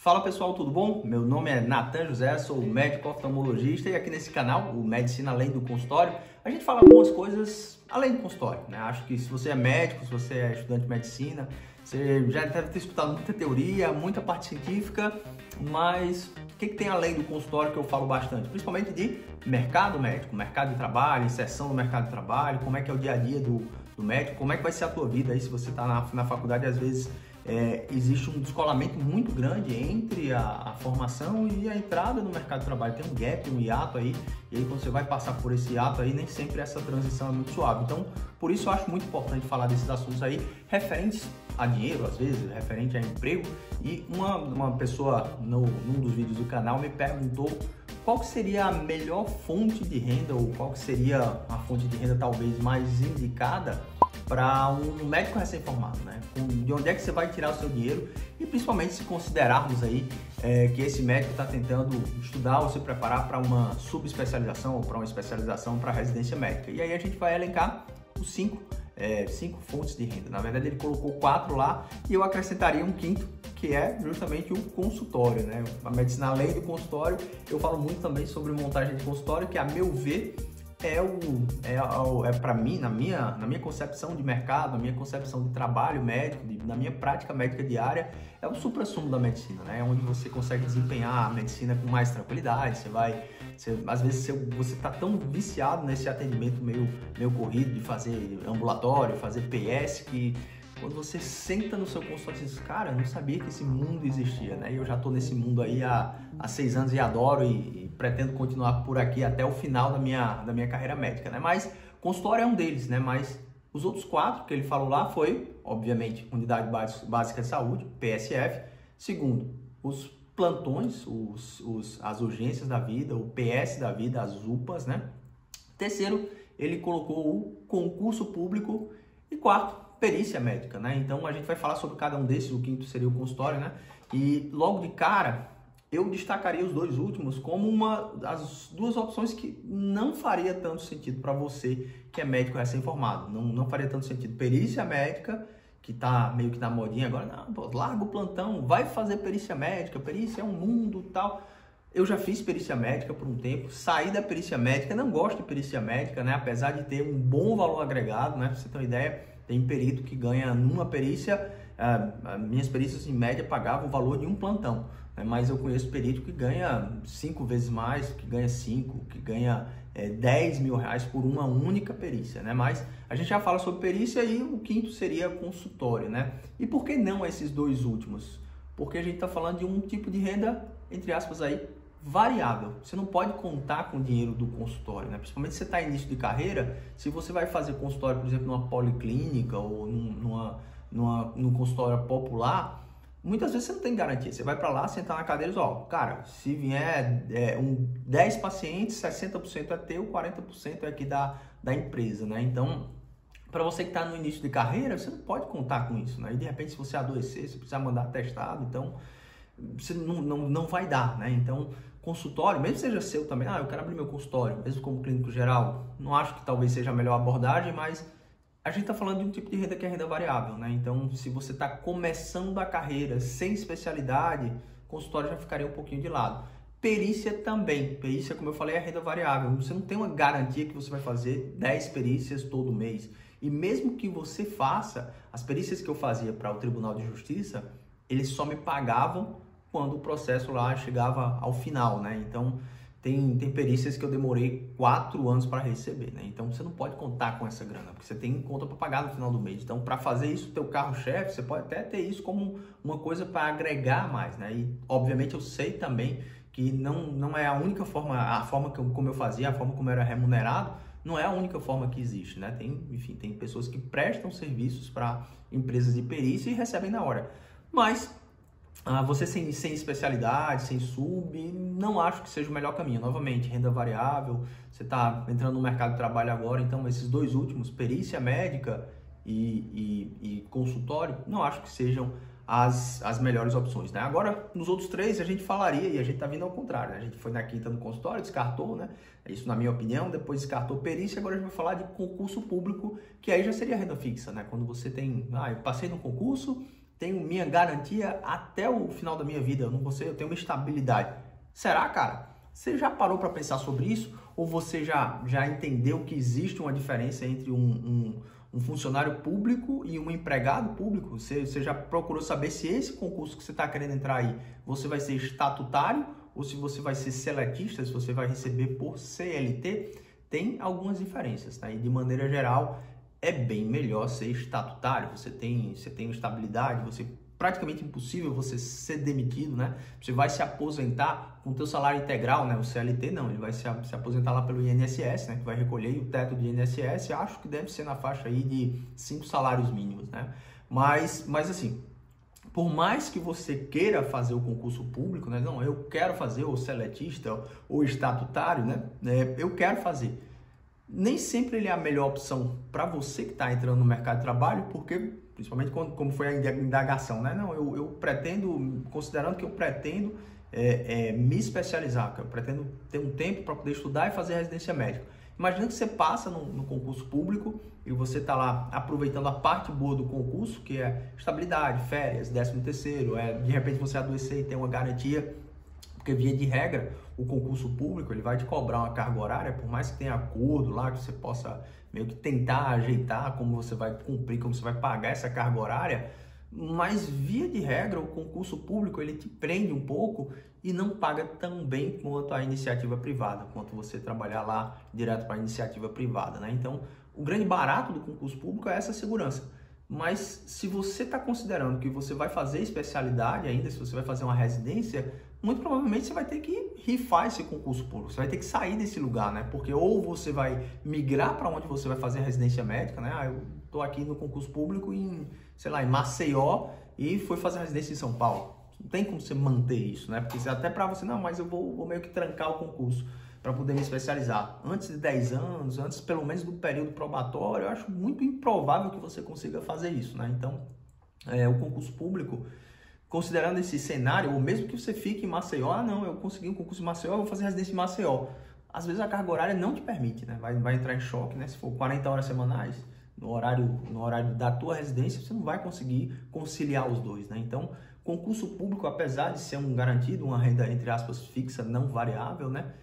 Fala pessoal, tudo bom? Meu nome é Nathan José, sou médico oftalmologista e aqui nesse canal, o Medicina Além do Consultório, a gente fala algumas coisas além do consultório, né? Acho que se você é médico, se você é estudante de medicina, você já deve ter escutado muita teoria, muita parte científica, mas o que tem além do consultório que eu falo bastante? Principalmente de mercado médico, mercado de trabalho, inserção no mercado de trabalho, como é que é o dia a dia do médico, como é que vai ser a tua vida aí se você está na faculdade, às vezes existe um descolamento muito grande entre a formação e a entrada no mercado de trabalho. Tem um gap, um hiato aí, e aí quando você vai passar por esse hiato aí, nem sempre essa transição é muito suave. Então, por isso eu acho muito importante falar desses assuntos aí, referentes a dinheiro, às vezes, referente a emprego. E uma pessoa num dos vídeos do canal me perguntou qual que seria a melhor fonte de renda, ou qual que seria a fonte de renda talvez mais indicada para um médico recém-formado, né? De onde é que você vai tirar o seu dinheiro e principalmente se considerarmos aí que esse médico está tentando estudar ou se preparar para uma subespecialização ou para uma especialização para residência médica. E aí a gente vai elencar os cinco fontes de renda. Na verdade ele colocou 4 lá e eu acrescentaria um quinto, que é justamente o consultório, né? A medicina além do consultório, eu falo muito também sobre montagem de consultório, que a meu ver para mim, na minha concepção de mercado, na minha concepção de trabalho médico, na minha prática médica diária, é o suprassumo da medicina, né? É onde você consegue desempenhar a medicina com mais tranquilidade. Às vezes você está tão viciado nesse atendimento meio corrido de fazer ambulatório, fazer PS, que quando você senta no seu consultório, você diz, cara, eu não sabia que esse mundo existia, né? E eu já estou nesse mundo aí há 6 anos e adoro e pretendo continuar por aqui até o final da minha carreira médica, né? Mas consultório é um deles, né? Mas os outros 4 que ele falou lá foi, obviamente, Unidade Básica de Saúde, PSF. Segundo, os plantões, as urgências da vida, o PS da vida, as UPAs, né? Terceiro, ele colocou o concurso público. E quarto, perícia médica, né? Então a gente vai falar sobre cada um desses, o quinto seria o consultório, né? E logo de cara, eu destacaria os 2 últimos como as 2 opções que não faria tanto sentido para você que é médico recém-formado. Não faria tanto sentido. Perícia médica, que tá meio que na modinha agora, não, pô, larga o plantão, vai fazer perícia médica, perícia é um mundo tal. Eu já fiz perícia médica por um tempo, saí da perícia médica, não gosto de perícia médica, né? Apesar de ter um bom valor agregado, né? Pra você ter uma ideia, tem perito que ganha numa perícia, minhas perícias em média pagavam o valor de um plantão, né? Mas eu conheço perito que ganha 5 vezes mais, que ganha 5, que ganha 10 mil reais por uma única perícia, né? Mas a gente já fala sobre perícia e o quinto seria consultório, né? E por que não esses 2 últimos? Porque a gente está falando de um tipo de renda, entre aspas aí, variável. Você não pode contar com o dinheiro do consultório, né? Principalmente se você está em início de carreira, se você vai fazer consultório, por exemplo, numa policlínica ou num consultório popular, muitas vezes você não tem garantia. Você vai para lá, sentar na cadeira e diz, ó, cara, se vier 10 pacientes, 60% é teu, 40% é aqui da empresa, né? Então, para você que está no início de carreira, você não pode contar com isso, né? E de repente, se você adoecer, se precisar mandar atestado, então você não vai dar, né? Então, consultório, mesmo que seja seu também, eu quero abrir meu consultório, mesmo como clínico geral, não acho que talvez seja a melhor abordagem, mas a gente está falando de um tipo de renda que é renda variável, né? Então, se você está começando a carreira sem especialidade, consultório já ficaria um pouquinho de lado. Perícia também. Perícia, como eu falei, é renda variável. Você não tem uma garantia que você vai fazer 10 perícias todo mês. E mesmo que você faça, as perícias que eu fazia para o Tribunal de Justiça, eles só me pagavam quando o processo lá chegava ao final, né? Então, tem perícias que eu demorei 4 anos para receber, né? Então, você não pode contar com essa grana, porque você tem conta para pagar no final do mês. Então, para fazer isso, teu carro-chefe, você pode até ter isso como uma coisa para agregar mais, né? E, obviamente, eu sei também que não é a única forma, a forma como eu fazia, a forma como eu era remunerado, não é a única forma que existe, né? Tem pessoas que prestam serviços para empresas de perícia e recebem na hora. Mas você sem especialidade, sem sub, não acho que seja o melhor caminho. Novamente, renda variável, você está entrando no mercado de trabalho agora, então esses 2 últimos, perícia médica e consultório, não acho que sejam as melhores opções, né? Agora, nos outros 3, a gente falaria, e a gente está vindo ao contrário, né? A gente foi na quinta no consultório, descartou, né? Isso na minha opinião, depois descartou perícia, agora a gente vai falar de concurso público, que aí já seria renda fixa, né? Quando você tem, eu passei no concurso, tenho minha garantia até o final da minha vida, eu não vou ser, eu tenho uma estabilidade. Será, cara? Você já parou para pensar sobre isso? Ou você já entendeu que existe uma diferença entre um funcionário público e um empregado público? Você já procurou saber se esse concurso que você está querendo entrar aí, você vai ser estatutário ou se você vai ser seletista, se você vai receber por CLT? Tem algumas diferenças, tá? E de maneira geral, é bem melhor ser estatutário. Você tem estabilidade, praticamente impossível você ser demitido, né? Você vai se aposentar com o teu salário integral, né? O CLT não, ele vai se aposentar lá pelo INSS, né? Que vai recolher o teto do INSS, acho que deve ser na faixa aí de 5 salários mínimos, né? Mas assim, por mais que você queira fazer o concurso público, né? Não, eu quero fazer o seletista ou estatutário, né? Eu quero fazer. Nem sempre ele é a melhor opção para você que está entrando no mercado de trabalho, porque, principalmente como foi a indagação, né? Não, eu pretendo, considerando que eu pretendo me especializar, que eu pretendo ter um tempo para poder estudar e fazer residência médica. Imagina que você passa no concurso público e você está lá aproveitando a parte boa do concurso, que é estabilidade, férias, 13º, de repente você adoecer e ter uma garantia. Porque, via de regra, o concurso público ele vai te cobrar uma carga horária, por mais que tenha acordo lá, que você possa meio que tentar ajeitar como você vai cumprir, como você vai pagar essa carga horária, mas, via de regra, o concurso público ele te prende um pouco e não paga tão bem quanto a iniciativa privada, quanto você trabalhar lá direto para a iniciativa privada, né? Então, o grande barato do concurso público é essa segurança. Mas, se você está considerando que você vai fazer especialidade ainda, se você vai fazer uma residência, muito provavelmente você vai ter que rifar esse concurso público, você vai ter que sair desse lugar, né? Porque ou você vai migrar para onde você vai fazer a residência médica, né? Eu estou aqui no concurso público em Maceió e fui fazer a residência em São Paulo. Não tem como você manter isso, né? Porque até para você, não, mas eu vou meio que trancar o concurso para poder me especializar. Antes de 10 anos, antes pelo menos do período probatório, eu acho muito improvável que você consiga fazer isso, né? Então, o concurso público, considerando esse cenário, ou mesmo que você fique em Maceió, não, eu consegui um concurso em Maceió, eu vou fazer residência em Maceió. Às vezes a carga horária não te permite, né? Vai entrar em choque, né? Se for 40 horas semanais, no horário da tua residência, você não vai conseguir conciliar os dois, né? Então, concurso público, apesar de ser um garantido, uma renda, entre aspas, fixa, não variável, né?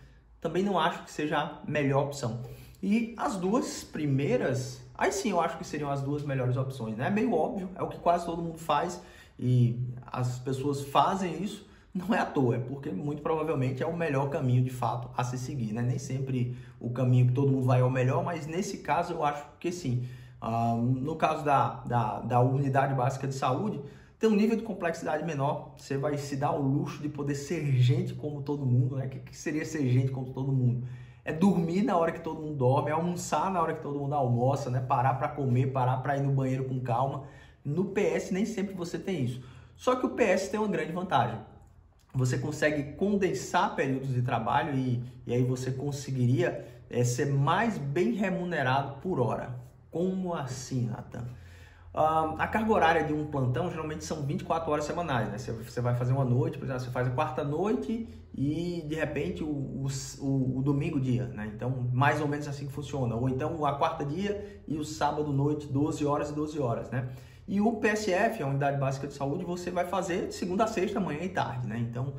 Também não acho que seja a melhor opção. E as duas primeiras, aí sim eu acho que seriam as duas melhores opções, né? É meio óbvio, é o que quase todo mundo faz e as pessoas fazem isso, não é à toa, é porque muito provavelmente é o melhor caminho de fato a se seguir, né? Nem sempre o caminho que todo mundo vai é o melhor, mas nesse caso eu acho que sim. No caso da unidade básica de saúde, tem um nível de complexidade menor, você vai se dar o luxo de poder ser gente como todo mundo, né? O que seria ser gente como todo mundo? É dormir na hora que todo mundo dorme, é almoçar na hora que todo mundo almoça, né? Parar para comer, parar para ir no banheiro com calma. No PS nem sempre você tem isso. Só que o PS tem uma grande vantagem. Você consegue condensar períodos de trabalho e aí você conseguiria ser mais bem remunerado por hora. Como assim, Nathan? A carga horária de um plantão geralmente são 24 horas semanais, né? Você vai fazer uma noite, por exemplo, você faz a quarta noite e de repente o domingo dia, né? Então, mais ou menos assim que funciona. Ou então a quarta dia e o sábado noite, 12 horas e 12 horas, né? E o PSF, a Unidade Básica de Saúde, você vai fazer de segunda a sexta, manhã e tarde, né? Então,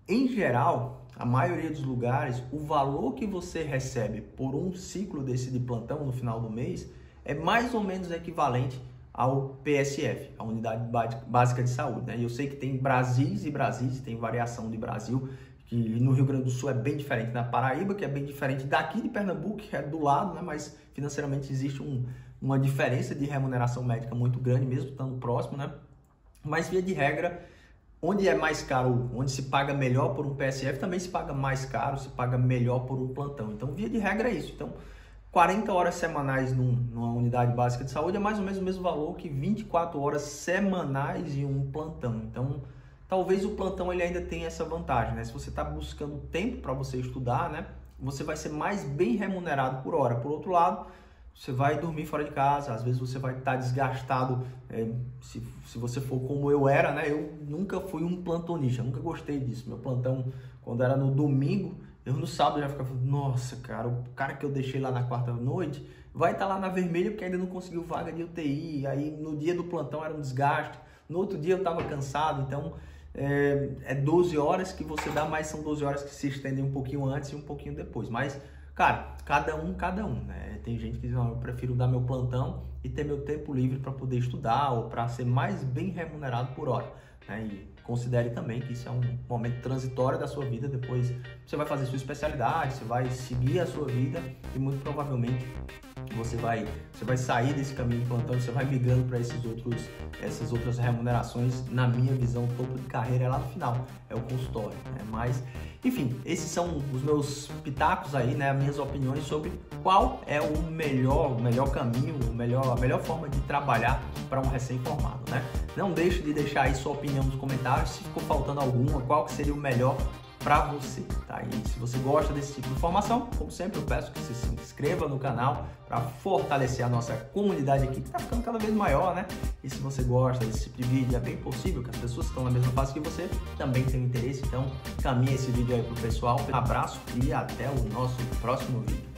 em geral, a maioria dos lugares, o valor que você recebe por um ciclo desse de plantão no final do mês é mais ou menos equivalente ao PSF, a Unidade Básica de Saúde, né? E eu sei que tem Brasis e Brasis, tem variação de Brasil, que no Rio Grande do Sul é bem diferente da Paraíba, que é bem diferente daqui de Pernambuco, que é do lado, né? Mas financeiramente existe uma diferença de remuneração médica muito grande, mesmo estando próximo, né? Mas, via de regra, onde é mais caro, onde se paga melhor por um PSF, também se paga mais caro, se paga melhor por um plantão. Então, via de regra é isso. Então, 40 horas semanais numa unidade básica de saúde é mais ou menos o mesmo valor que 24 horas semanais em um plantão. Então, talvez o plantão ele ainda tenha essa vantagem, né? Se você está buscando tempo para você estudar, né? Você vai ser mais bem remunerado por hora. Por outro lado, você vai dormir fora de casa, às vezes você vai estar desgastado, se você for como eu era, né? Eu nunca fui um plantonista, nunca gostei disso. Meu plantão, quando era no domingo, eu no sábado já ficava, nossa, cara, o cara que eu deixei lá na quarta noite vai estar lá na vermelha porque ainda não conseguiu vaga de UTI, aí no dia do plantão era um desgaste. no outro dia eu estava cansado, então é 12 horas que você dá, mas são 12 horas que se estendem um pouquinho antes e um pouquinho depois. Mas, cara, cada um, né? Tem gente que diz, não, eu prefiro dar meu plantão e ter meu tempo livre para poder estudar ou para ser mais bem remunerado por hora, né? E considere também que isso é um momento transitório da sua vida. Depois você vai fazer sua especialidade, você vai seguir a sua vida e muito provavelmente você vai sair desse caminho de plantão, você vai migrando para essas outras remunerações. Na minha visão, o topo de carreira é lá no final, é o consultório, né? Mas, enfim, esses são os meus pitacos aí, né? As minhas opiniões sobre qual é o melhor caminho, a melhor forma de trabalhar para um recém-formado, né? Não deixe de deixar aí sua opinião nos comentários, se ficou faltando alguma, qual que seria o melhor para você, tá? E se você gosta desse tipo de informação, como sempre, eu peço que você se inscreva no canal para fortalecer a nossa comunidade aqui, que está ficando cada vez maior, né? E se você gosta desse tipo de vídeo, é bem possível que as pessoas que estão na mesma fase que você também tenham interesse, então caminhe esse vídeo aí pro pessoal. Um abraço e até o nosso próximo vídeo.